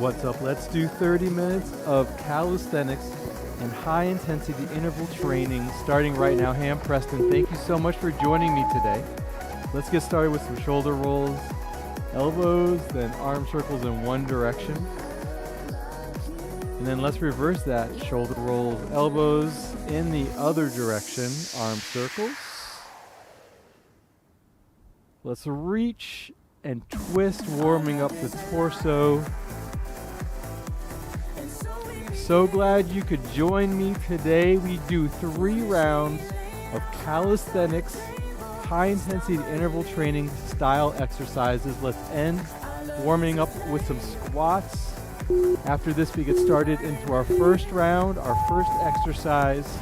What's up? Let's do 30 minutes of calisthenics and high intensity interval training starting right now. Ham Preston, thank you so much for joining me today. Let's get started with some shoulder rolls, elbows, then arm circles in one direction. And then let's reverse that. Shoulder rolls, elbows in the other direction, arm circles. Let's reach and twist, warming up the torso. So glad you could join me today. We do 3 rounds of calisthenics, high intensity interval training style exercises. Let's end warming up with some squats. After this, we get started into our first round, our first exercise.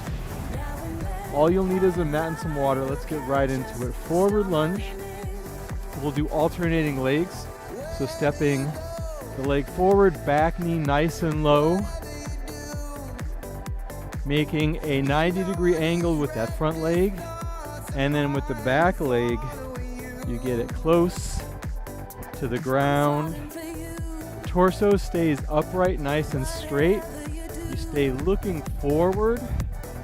All you'll need is a mat and some water. Let's get right into it. Forward lunge. We'll do alternating legs. So stepping the leg forward, back knee nice and low. Making a 90-degree angle with that front leg. And then with the back leg, you get it close to the ground. Torso stays upright, nice and straight. You stay looking forward.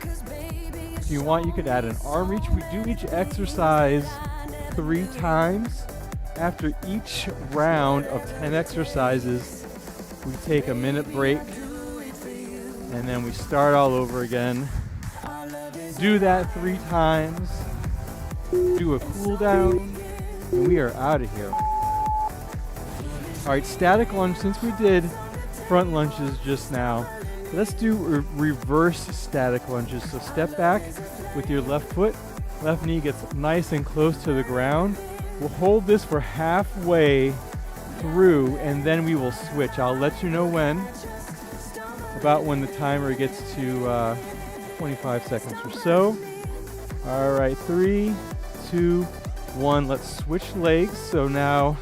If you want, you could add an arm reach. We do each exercise 3 times. After each round of 10 exercises, we take a minute break. And then we start all over again. Do that 3 times. Do a cool down, and we are out of here. All right, static lunge. Since we did front lunges just now, let's do reverse static lunges. So step back with your left foot. Left knee gets nice and close to the ground. We'll hold this for halfway through, and then we will switch. I'll let you know when. About when the timer gets to 25 seconds or so. All right, 3, 2, 1. Let's switch legs. So now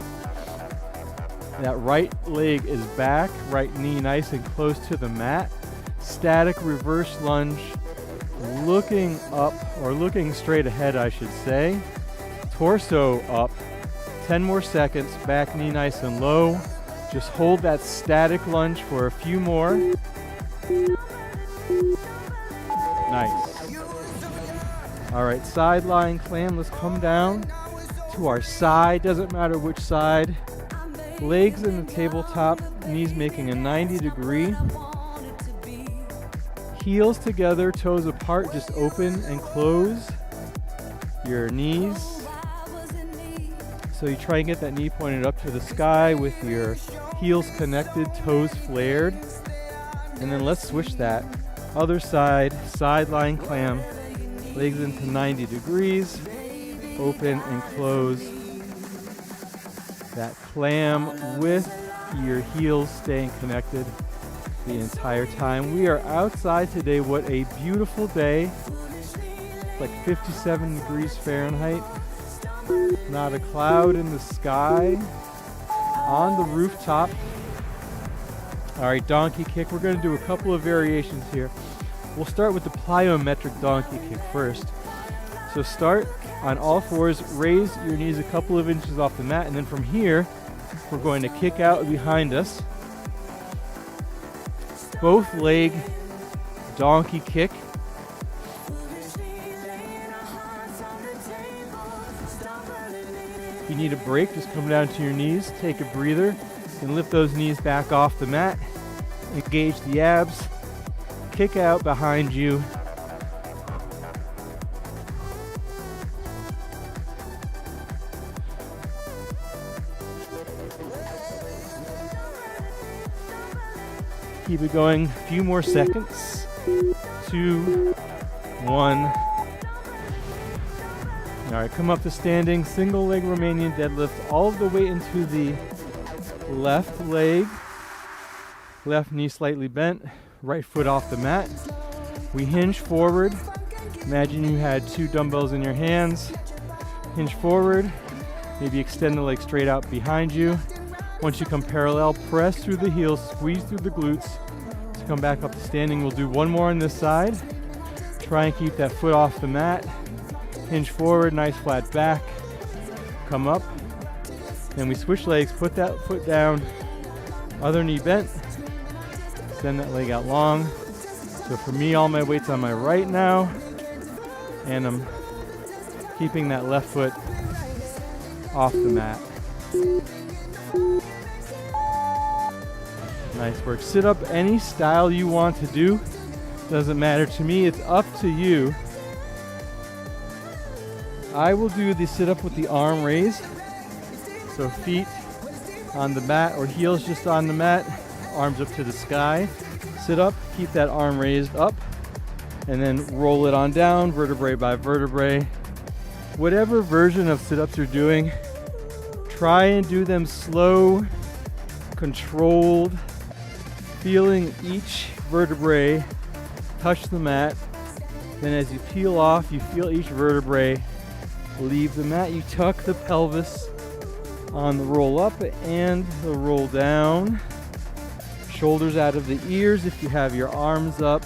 that right leg is back, right knee nice and close to the mat. Static reverse lunge, looking up, or looking straight ahead, I should say. Torso up. 10 more seconds. Back knee nice and low. Just hold that static lunge for a few more. Nice. All right, sideline clam. Let's come down to our side. Doesn't matter which side. Legs in the tabletop, knees making a 90-degree. Heels together, toes apart. Just open and close your knees. So you try and get that knee pointed up to the sky with your heels connected, toes flared. And then let's switch that. Other side, sideline clam. Legs into 90 degrees. Open and close that clam with your heels staying connected the entire time. We are outside today. What a beautiful day. It's like 57 degrees Fahrenheit. Not a cloud in the sky. On the rooftop. All right, donkey kick. We're going to do a couple of variations here. We'll start with the plyometric donkey kick first. So start on all fours, raise your knees a couple of inches off the mat, and then from here, we're going to kick out behind us. Both leg donkey kick. If you need a break, just come down to your knees, take a breather, and lift those knees back off the mat. Engage the abs. Kick out behind you. Keep it going. A few more seconds. 2, 1. All right, come up to standing. Single leg Romanian deadlift. All of the weight into the left leg. Left knee slightly bent. Right foot off the mat. We hinge forward. Imagine you had 2 dumbbells in your hands. Hinge forward. Maybe extend the leg straight out behind you. Once you come parallel, press through the heels, squeeze through the glutes. To come back up to standing, we'll do 1 more on this side. Try and keep that foot off the mat. Hinge forward, nice flat back. Come up. Then we switch legs, put that foot down, Other knee bent. Extend that leg out long. So for me, all my weight's on my right now, and I'm keeping that left foot off the mat. Nice work. Sit up any style you want to do. Doesn't matter to me, it's up to you. I will do the sit up with the arm raise. So feet on the mat or heels just on the mat, arms up to the sky. Sit up, keep that arm raised up, and then roll it on down, vertebrae by vertebrae. Whatever version of sit-ups you're doing, try and do them slow, controlled, feeling each vertebrae touch the mat. Then as you peel off, you feel each vertebrae leave the mat. You tuck the pelvis on the roll up and the roll down. Shoulders out of the ears if you have your arms up.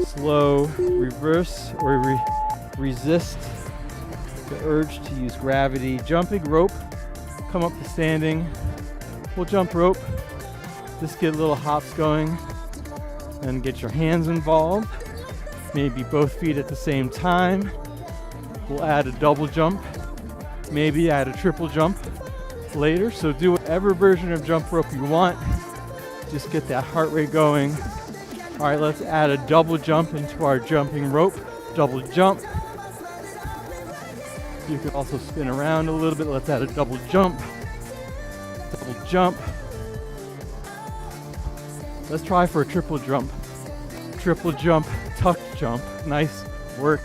Slow, reverse or resist the urge to use gravity. Jumping rope, come up to standing. We'll jump rope, just get little hops going and get your hands involved. Maybe both feet at the same time. We'll add a double jump, maybe add a triple jump later. So do whatever version of jump rope you want. Just get that heart rate going. All right, let's add a double jump into our jumping rope. Double jump. You can also spin around a little bit. Let's add a double jump. Double jump. Let's try for a triple jump. Triple jump, tuck jump. Nice work.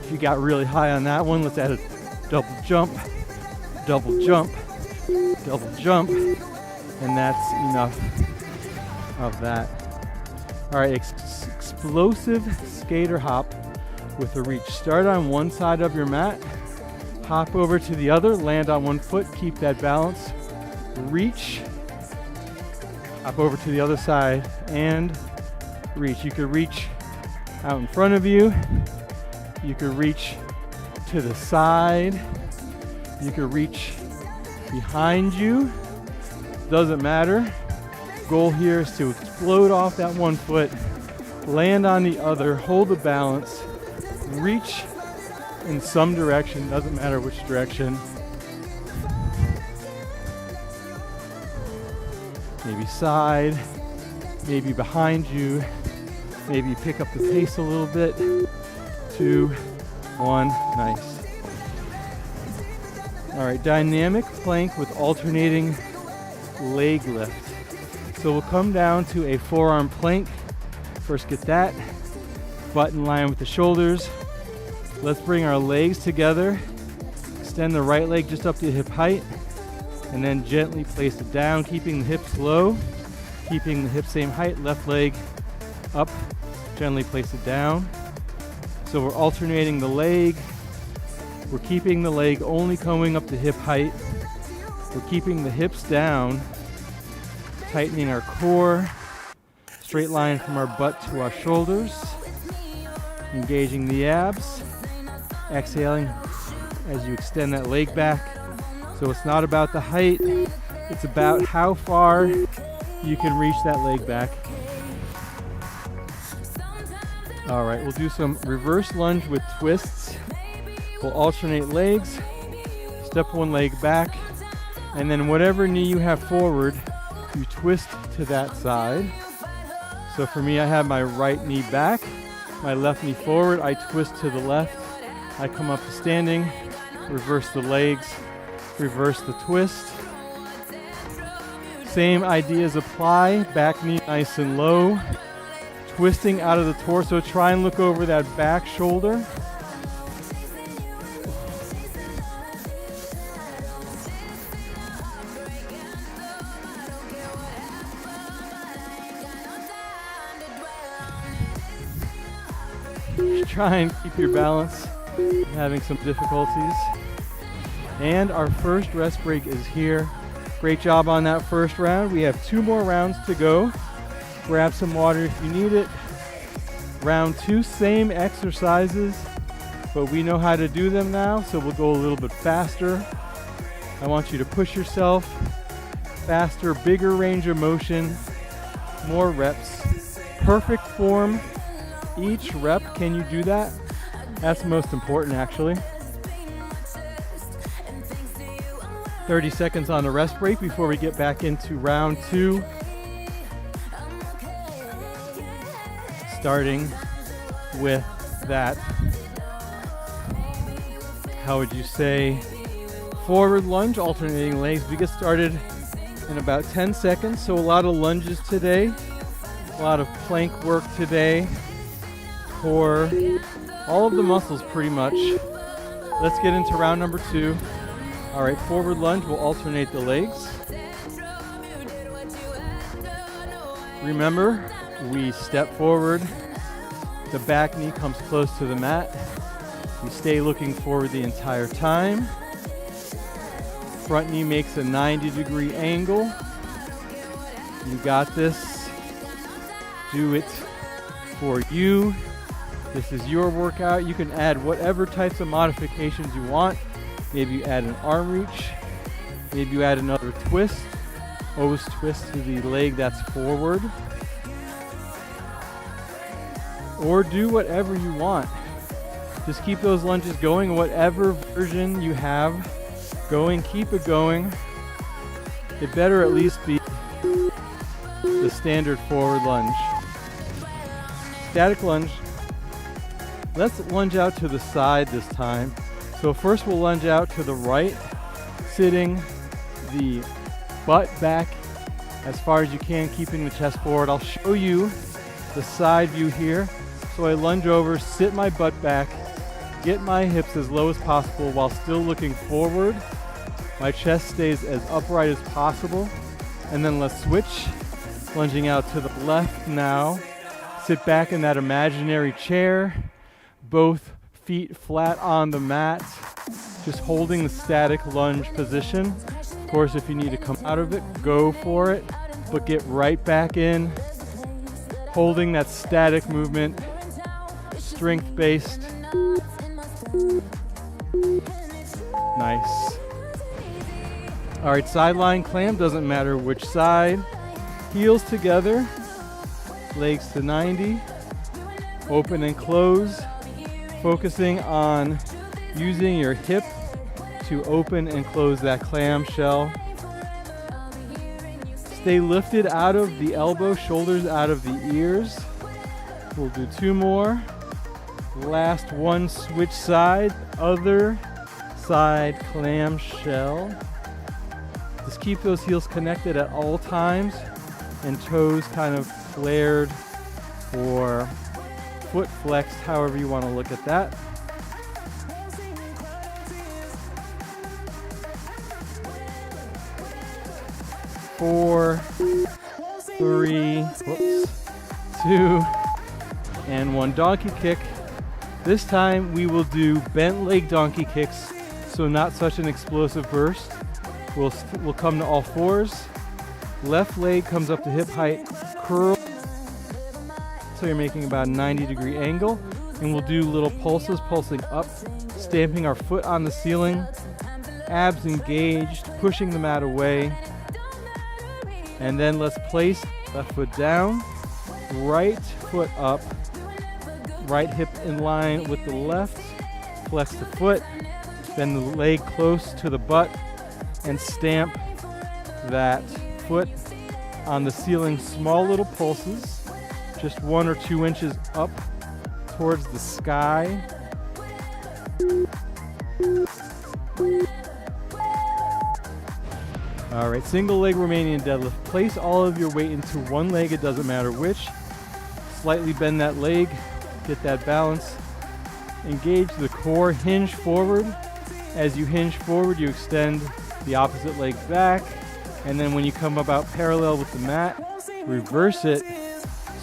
If you got really high on that one, let's add a double jump, double jump, double jump, and that's enough of that. All right, explosive skater hop with a reach. Start on one side of your mat, hop over to the other, land on one foot, keep that balance, reach, hop over to the other side, and reach. You could reach out in front of you. You could reach to the side. You could reach behind you. Doesn't matter. Goal here is to explode off that one foot, land on the other, hold the balance, reach in some direction, doesn't matter which direction. Maybe side, maybe behind you, maybe pick up the pace a little bit. 2, 1, nice. All right, dynamic plank with alternating leg lift. So we'll come down to a forearm plank. First get that, butt in line with the shoulders. Let's bring our legs together. Extend the right leg just up to hip height, and then gently place it down, keeping the hips low, keeping the hips same height, left leg up, gently place it down. So we're alternating the leg. We're keeping the leg only coming up to hip height. We're keeping the hips down, tightening our core, straight line from our butt to our shoulders, engaging the abs, exhaling as you extend that leg back. So it's not about the height, it's about how far you can reach that leg back. All right, we'll do some reverse lunge with twists. We'll alternate legs, step one leg back, and then whatever knee you have forward, you twist to that side. So for me, I have my right knee back, my left knee forward, I twist to the left, I come up to standing, reverse the legs, reverse the twist. Same ideas apply, back knee nice and low, twisting out of the torso, try and look over that back shoulder. Try and keep your balance, having some difficulties. And our first rest break is here. Great job on that first round. We have 2 more rounds to go. Grab some water if you need it. Round 2, same exercises, but we know how to do them now, so we'll go a little bit faster. I want you to push yourself faster, bigger range of motion, more reps. Perfect form. Each rep, can you do that? That's most important, actually. 30 seconds on a rest break before we get back into round 2. Starting with that, how would you say, forward lunge, alternating legs. We get started in about 10 seconds, so a lot of lunges today, a lot of plank work today, core, all of the muscles pretty much. Let's get into round number 2. All right, forward lunge, we'll alternate the legs. Remember, we step forward, the back knee comes close to the mat. We stay looking forward the entire time. Front knee makes a 90-degree angle. You got this. Do it for you. This is your workout. You can add whatever types of modifications you want. Maybe you add an arm reach. Maybe you add another twist. Always twist to the leg that's forward. Or do whatever you want. Just keep those lunges going. Whatever version you have going, keep it going. It better at least be the standard forward lunge. Static lunge. Let's lunge out to the side this time. So first we'll lunge out to the right, sitting the butt back as far as you can, keeping the chest forward. I'll show you the side view here. So I lunge over, sit my butt back, get my hips as low as possible while still looking forward. My chest stays as upright as possible. And then let's switch, lunging out to the left now. Sit back in that imaginary chair, both feet flat on the mat, just holding the static lunge position. Of course, if you need to come out of it, go for it, but get right back in, holding that static movement, strength-based. Nice. All right, sideline clam, doesn't matter which side. Heels together, legs to 90, open and close, focusing on using your hip to open and close that clamshell. Stay lifted out of the elbow, shoulders out of the ears. We'll do 2 more. Last one, switch side, other side clamshell. Just keep those heels connected at all times and toes kind of flared or foot flexed, however you want to look at that. Four, 3, 2, and 1. Donkey kick. This time we will do bent leg donkey kicks, so not such an explosive burst. We'll come to all fours. Left leg comes up to hip height, curl. So you're making about a 90-degree angle. And we'll do little pulses, pulsing up, stamping our foot on the ceiling, abs engaged, pushing the mat away. And then let's place left foot down, right foot up, right hip in line with the left, flex the foot, bend the leg close to the butt, and stamp that foot on the ceiling. Small little pulses, just 1 or 2 inches up towards the sky. All right, single leg Romanian deadlift. Place all of your weight into one leg, it doesn't matter which. Slightly bend that leg, get that balance. Engage the core, hinge forward. As you hinge forward, you extend the opposite leg back. And then when you come about parallel with the mat, reverse it,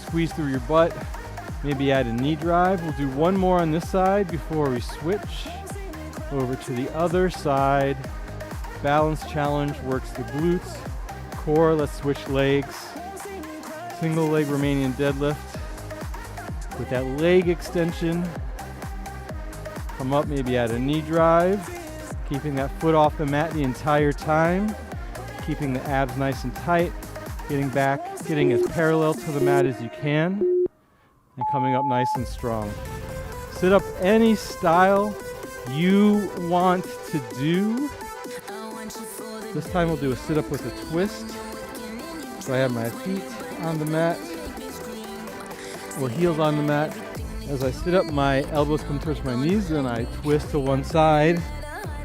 squeeze through your butt, maybe add a knee drive. We'll do 1 more on this side before we switch over to the other side. Balance challenge works the glutes. Core, let's switch legs. Single leg Romanian deadlift. With that leg extension, come up, maybe add a knee drive, keeping that foot off the mat the entire time. keeping the abs nice and tight, getting back, getting as parallel to the mat as you can, and coming up nice and strong. Sit up any style you want to do. This time we'll do a sit up with a twist. So I have my feet on the mat, or heels on the mat. As I sit up, my elbows come towards my knees, then I twist to one side,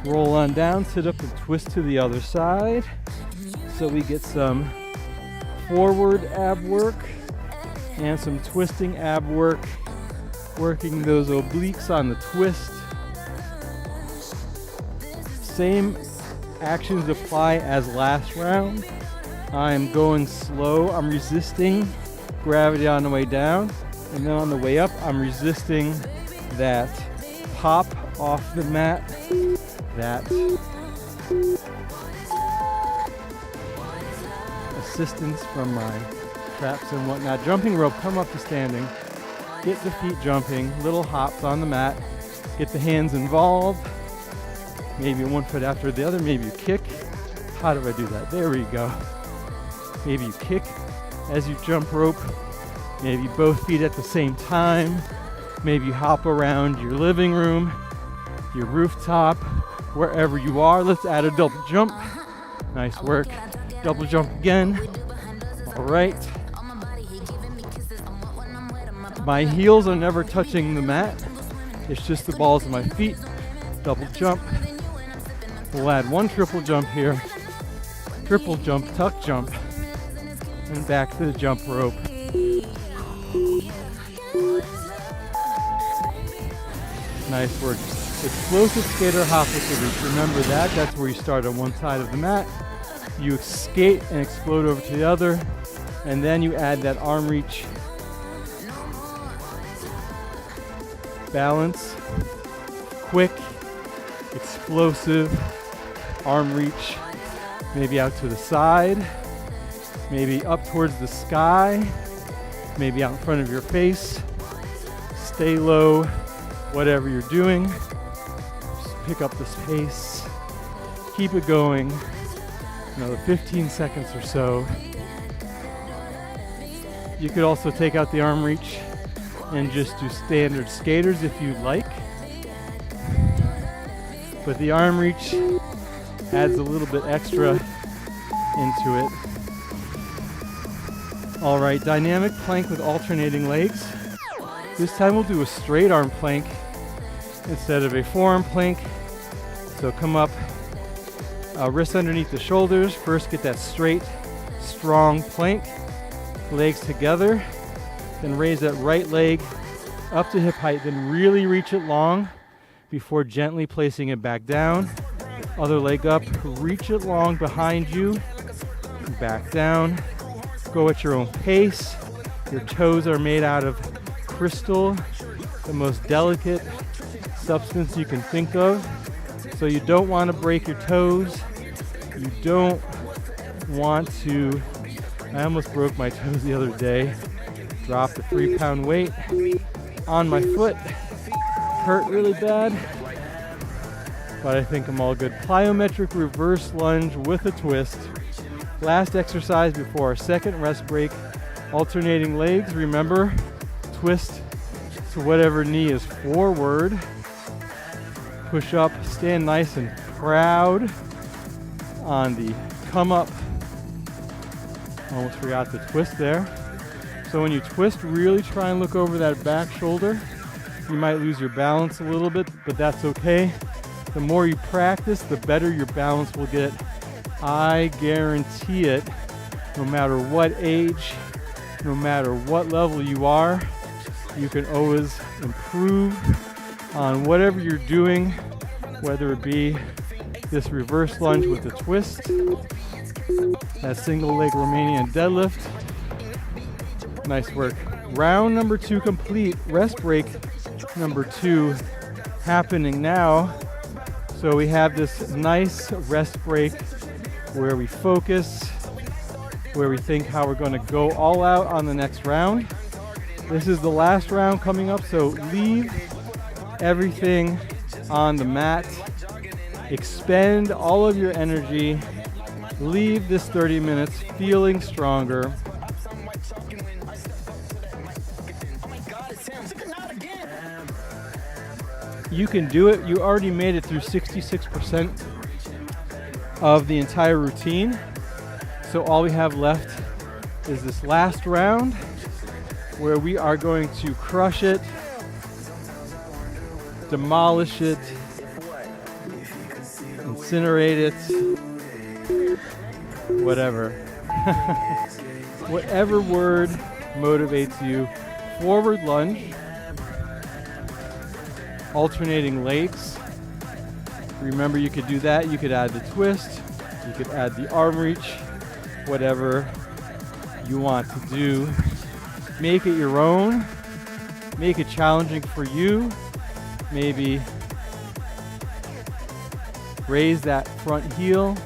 roll on down, sit up and twist to the other side. So we get some forward ab work and some twisting ab work, working those obliques on the twist. Same actions apply as last round. I'm going slow, I'm resisting gravity on the way down, and then on the way up I'm resisting that pop off the mat, that assistance from my traps and whatnot. Jumping rope, come up to standing, get the feet jumping, little hops on the mat, get the hands involved, maybe one foot after the other, maybe you kick. How do I do that? There we go. Maybe you kick as you jump rope, maybe both feet at the same time, maybe you hop around your living room, your rooftop, wherever you are. Let's add a double jump. Nice work. Double jump again. All right. My heels are never touching the mat. It's just the balls of my feet. Double jump. We'll add one triple jump here. Triple jump, tuck jump, and back to the jump rope. Nice work. Explosive skater hop with the reach. Remember that. That's where you start on one side of the mat. You skate and explode over to the other, and then you add that arm reach. Balance. Quick, explosive, arm reach. Maybe out to the side, maybe up towards the sky, maybe out in front of your face. Stay low, whatever you're doing. Just pick up the pace. Keep it going. Another 15 seconds or so. You could also take out the arm reach and just do standard skaters if you like. But the arm reach adds a little bit extra into it. All right, dynamic plank with alternating legs. This time we'll do a straight arm plank instead of a forearm plank. So come up, wrists underneath the shoulders. First get that straight, strong plank. Legs together. Then raise that right leg up to hip height. Then really reach it long before gently placing it back down. Other leg up, reach it long behind you, back down. Go at your own pace. Your toes are made out of crystal, the most delicate substance you can think of. So you don't want to break your toes. You don't want to, I almost broke my toes the other day. Dropped a 3-pound weight on my foot. Hurt really bad. But I think I'm all good. Plyometric reverse lunge with a twist. Last exercise before our second rest break. Alternating legs, remember, twist to whatever knee is forward. Push up, stand nice and proud on the come up. Almost forgot the twist there. So when you twist, really try and look over that back shoulder. You might lose your balance a little bit, but that's okay. The more you practice, the better your balance will get. I guarantee it. No matter what age, no matter what level you are, you can always improve on whatever you're doing, whether it be this reverse lunge with a twist, that single leg Romanian deadlift. Nice work. Round number 2 complete. Rest break number 2 happening now. So we have this nice rest break where we focus, where we think how we're going to go all out on the next round. This is the last round coming up, so leave everything on the mat. Expend all of your energy Leave this 30 minutes feeling stronger. You can do it. You already made it through 66% of the entire routine. So all we have left is this last round where we are going to crush it, demolish it, incinerate it, whatever. Whatever word motivates you. Forward lunge, alternating legs. Remember, you could do that. You could add the twist, you could add the arm reach, whatever you want to do. Make it your own. Make it challenging for you. Maybe raise that front heel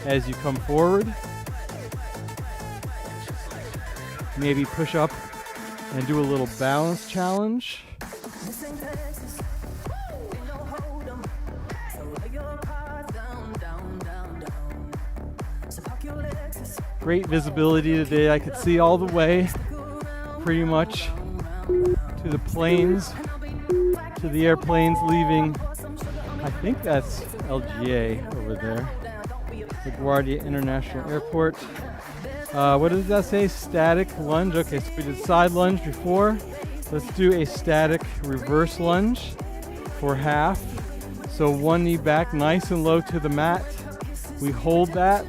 as you come forward. Maybe push up and do a little balance challenge. Great visibility today. I could see all the way pretty much to the planes, to the airplanes leaving. I think that's LGA over there, LaGuardia International Airport. What does that say? Static lunge. Okay, so we did side lunge before. Let's do a static reverse lunge for half. So one knee back, nice and low to the mat. We hold that.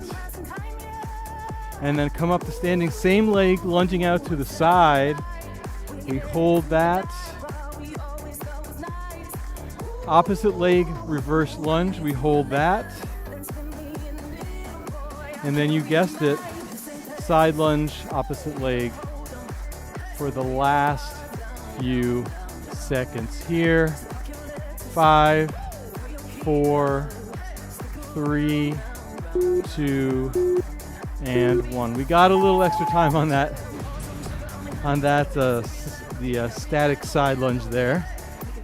And then come up to standing, same leg lunging out to the side. We hold that. Opposite leg reverse lunge, we hold that. And then you guessed it, side lunge, opposite leg for the last few seconds here. 5, 4, 3, 2, and 1. We got a little extra time on that, the static side lunge there,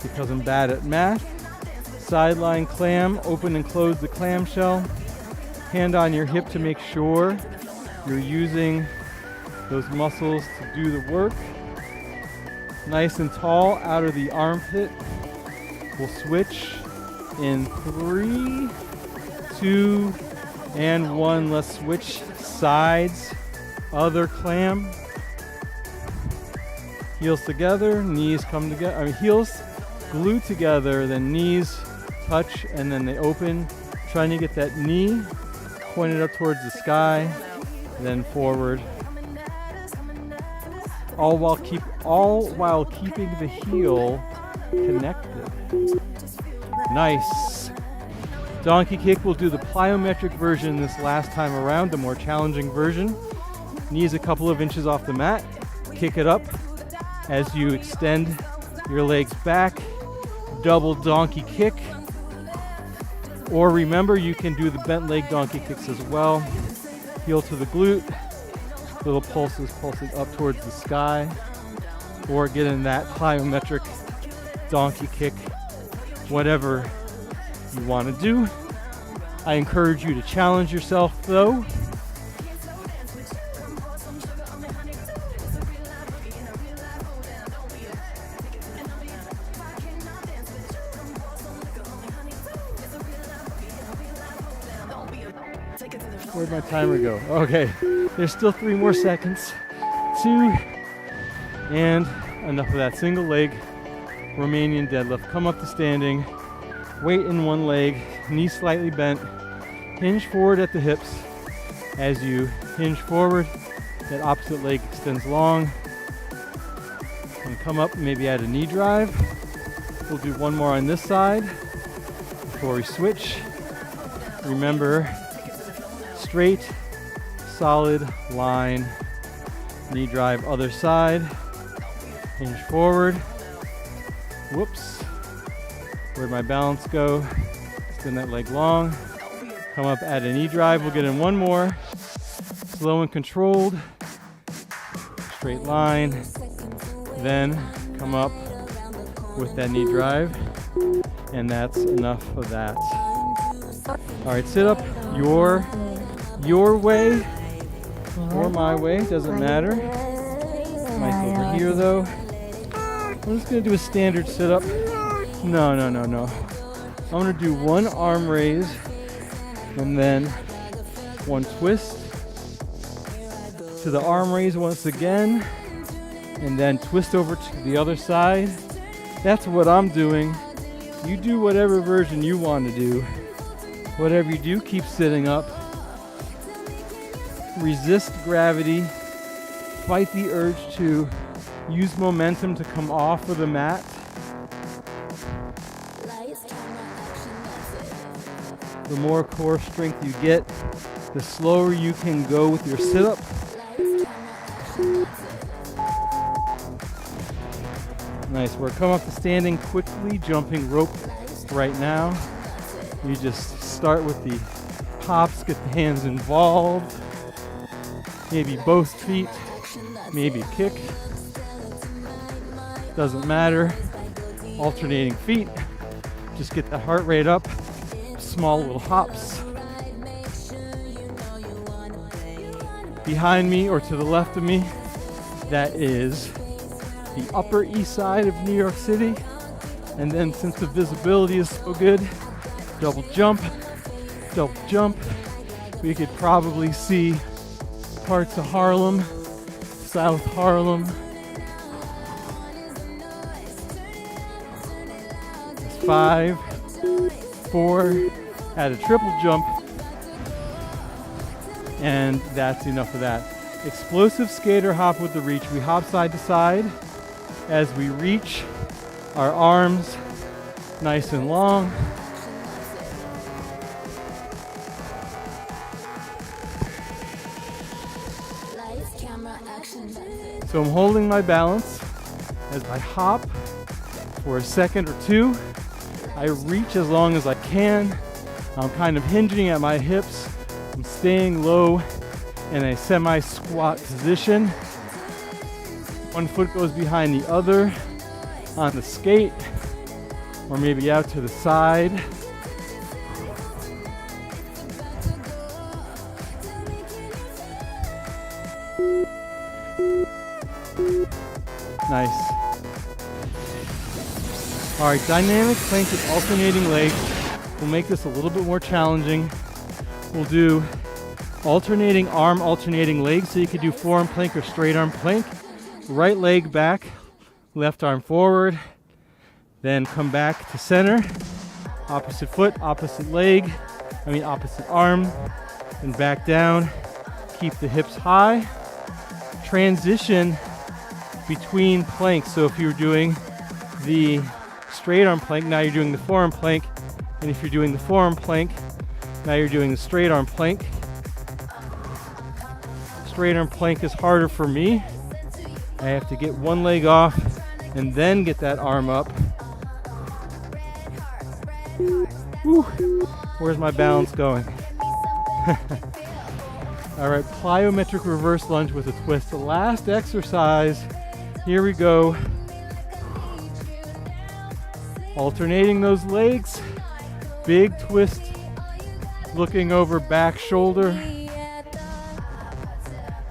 because I'm bad at math. Sideline clam, open and close the clamshell. Hand on your hip to make sure you're using those muscles to do the work. Nice and tall out of the armpit. We'll switch in 3, 2, and 1. Let's switch sides. Other clam. Heels together, knees come together. Heels glue together, then knees touch, and then they open. Trying to get that knee pointed up towards the sky, then forward. All while keeping the heel connected. Nice. Donkey kick, we'll do the plyometric version this last time around, the more challenging version. Knees a couple of inches off the mat. Kick it up as you extend your legs back. Double donkey kick. Or remember, you can do the bent leg donkey kicks as well. Heel to the glute. Little pulses pulsing up towards the sky. Or get in that plyometric donkey kick. Whatever you want to do. I encourage you to challenge yourself though. Where'd my timer go? Okay, there's still 3 more seconds. 2, and enough of that. Single leg Romanian deadlift. Come up to standing. Weight in one leg, knee slightly bent. Hinge forward at the hips. As you hinge forward, that opposite leg extends long. And come up, maybe add a knee drive. We'll do one more on this side before we switch. Remember, straight, solid line. Knee drive other side. Hinge forward. Whoops. Where'd my balance go? Extend that leg long. Come up, add a knee drive. We'll get in one more. Slow and controlled. Straight line. Then come up with that knee drive. And that's enough of that. All right, sit up your your way or my way, doesn't matter. Mike over here though. I'm just gonna do a standard sit-up. No. I'm gonna do one arm raise and then one twist to the arm raise once again, and then twist over to the other side. That's what I'm doing. You do whatever version you want to do. Whatever you do, keep sitting up. Resist gravity. Fight the urge to use momentum to come off of the mat. The more core strength you get, the slower you can go with your sit-up. Nice work. Come up to standing quickly, jumping rope right now. You just start with the pops, get the hands involved. Maybe both feet, maybe kick. Doesn't matter. Alternating feet. Just get the heart rate up. Small little hops. Behind me or to the left of me, that is the Upper East Side of New York City. And then since the visibility is so good, double jump. We could probably see parts of Harlem, South Harlem. That's 5, 4, add a triple jump, and that's enough of that. Explosive skater hop with the reach. We hop side to side as we reach our arms nice and long. So I'm holding my balance as I hop for a second or two. I reach as long as I can. I'm kind of hinging at my hips. I'm staying low in a semi-squat position. One foot goes behind the other on the skate, or maybe out to the side. Nice. All right, dynamic plank with alternating legs. We'll make this a little bit more challenging. We'll do alternating arm, alternating leg. So you could do forearm plank or straight arm plank. Right leg back, left arm forward. Then come back to center. Opposite foot, opposite leg. Opposite arm. Then back down. Keep the hips high. Transition between planks. So if you're doing the straight arm plank, now you're doing the forearm plank. And if you're doing the forearm plank, now you're doing the straight arm plank. Straight arm plank is harder for me. I have to get one leg off and then get that arm up. Whew. Where's my balance going? All right, plyometric reverse lunge with a twist. The last exercise. Here we go. Alternating those legs. Big twist. Looking over back shoulder.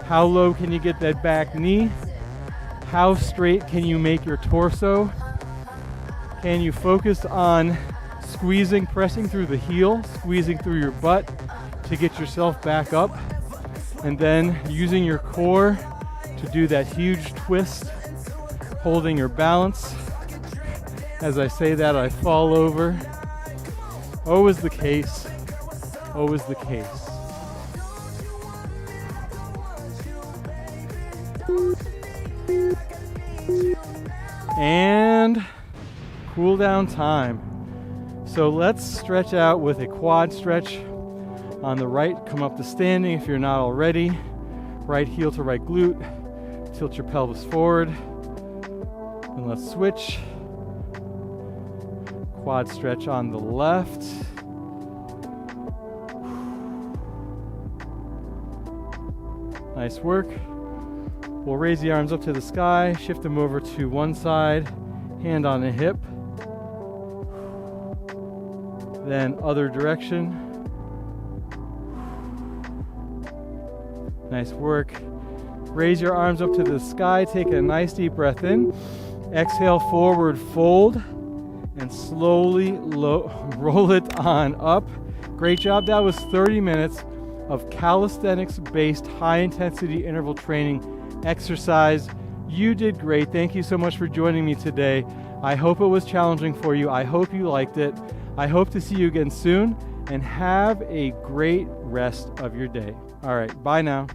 How low can you get that back knee? How straight can you make your torso? Can you focus on squeezing, pressing through the heel, squeezing through your butt to get yourself back up? And then using your core to do that huge twist, holding your balance. As I say that, I fall over. Always the case. Always the case. And cool down time. So let's stretch out with a quad stretch. On the right, come up to standing if you're not already. Right heel to right glute. Tilt your pelvis forward. And let's switch. Quad stretch on the left. Nice work. We'll raise the arms up to the sky, shift them over to one side, hand on the hip. Then other direction. Nice work. Raise your arms up to the sky. Take a nice deep breath in. Exhale, forward fold, and slowly roll it on up. Great job. That was 30 minutes of calisthenics-based high-intensity interval training exercise. You did great. Thank you so much for joining me today. I hope it was challenging for you. I hope you liked it. I hope to see you again soon, and have a great rest of your day. All right, bye now.